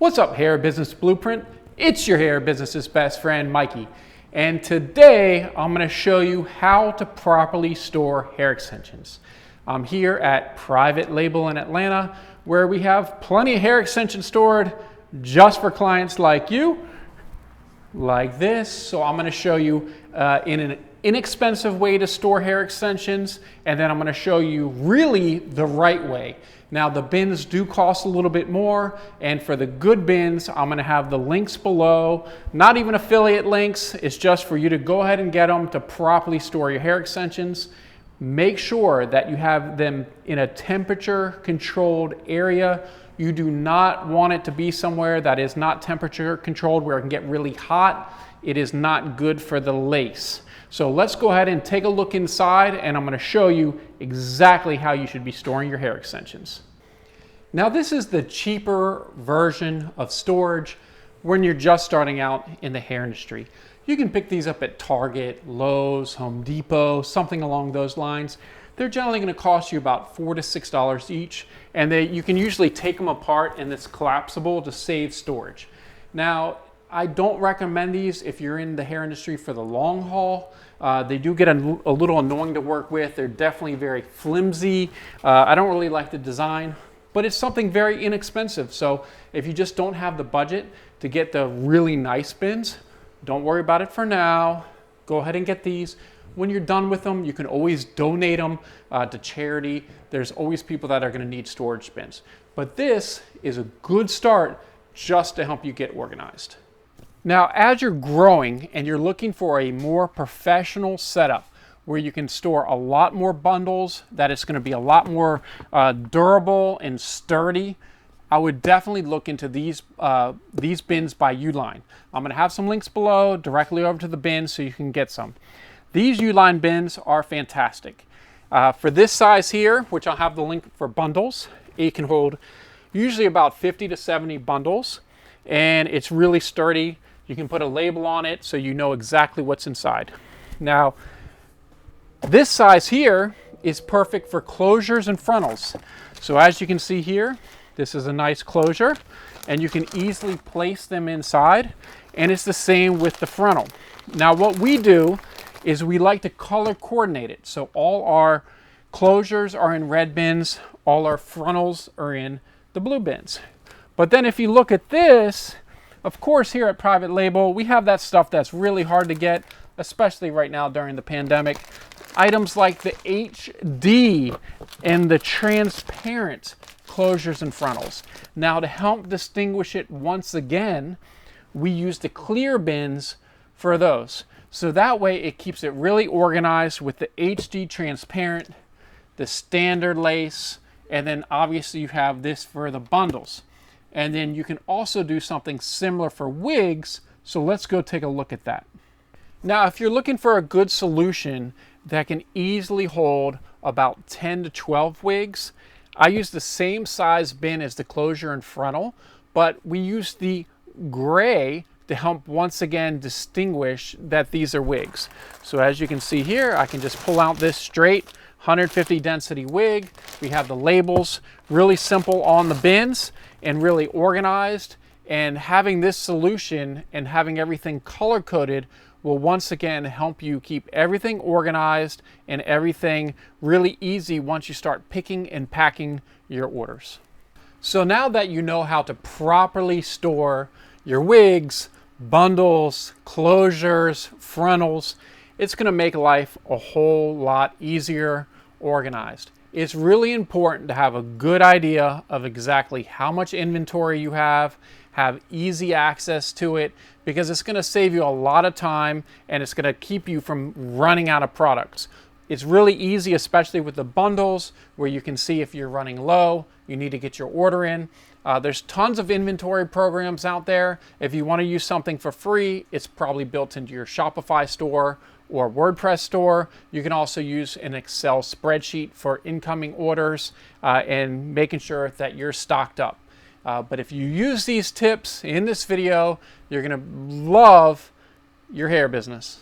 What's up, Hair Business Blueprint? It's your hair business's best friend, Mikey. And today I'm going to show you how to properly store hair extensions. I'm here at Private Label in Atlanta, where we have plenty of hair extensions stored just for clients like you, like this. So I'm going to show you in an inexpensive way to store hair extensions, and then I'm going to show you really the right way. Now, the bins do cost a little bit more, and for the good bins, I'm going to have the links below. Not even affiliate links, it's just for you to go ahead and get them to properly store your hair extensions. Make sure that you have them in a temperature controlled area. You do not want it to be somewhere that is not temperature controlled, where it can get really hot. It is not good for the lace. So let's go ahead and take a look inside, and I'm going to show you exactly how you should be storing your hair extensions. Now, this is the cheaper version of storage when you're just starting out in the hair industry. You can pick these up at Target, Lowe's, Home Depot, something along those lines. They're generally going to cost you about $4 to $6 each, and you can usually take them apart, and it's collapsible to save storage. Now, I don't recommend these if you're in the hair industry for the long haul. They do get a little annoying to work with. They're definitely very flimsy. I don't really like the design, but it's something very inexpensive. So if you just don't have the budget to get the really nice bins, don't worry about it for now. Go ahead and get these. When you're done with them, you can always donate them to charity. There's always people that are going to need storage bins. But this is a good start just to help you get organized. Now, as you're growing and you're looking for a more professional setup where you can store a lot more bundles, that it's going to be a lot more durable and sturdy, I would definitely look into these bins by Uline. I'm going to have some links below directly over to the bins so you can get some. These Uline bins are fantastic. For this size here, which I'll have the link for bundles, it can hold usually about 50 to 70 bundles, and it's really sturdy. You can put a label on it so you know exactly what's inside. Now, this size here is perfect for closures and frontals. So as you can see here, this is a nice closure, and you can easily place them inside, and it's the same with the frontal. Now, what we do is we like to color coordinate it. So all our closures are in red bins, all our frontals are in the blue bins. But then if you look at this, of course, here at Private Label, we have that stuff that's really hard to get, especially right now during the pandemic. Items like the HD and the transparent closures and frontals. Now, to help distinguish it once again, we use the clear bins for those. So that way it keeps it really organized with the HD transparent, the standard lace, and then obviously you have this for the bundles. And then you can also do something similar for wigs. So let's go take a look at that. Now, if you're looking for a good solution that can easily hold about 10 to 12 wigs, I use the same size bin as the closure and frontal, but we use the gray to help once again distinguish that these are wigs. So as you can see here, I can just pull out this straight 150 density wig. We have the labels, really simple on the bins and really organized. And having this solution and having everything color coded will once again help you keep everything organized and everything really easy once you start picking and packing your orders. So now that you know how to properly store your wigs, bundles, closures, frontals, it's going to make life a whole lot easier organized. It's really important to have a good idea of exactly how much inventory you have easy access to it, because it's going to save you a lot of time and it's going to keep you from running out of products. It's really easy, especially with the bundles, where you can see if you're running low, you need to get your order in. There's tons of inventory programs out there. If you want to use something for free, it's probably built into your Shopify store or WordPress store. You can also use an Excel spreadsheet for incoming orders and making sure that you're stocked up. But if you use these tips in this video, you're going to love your hair business.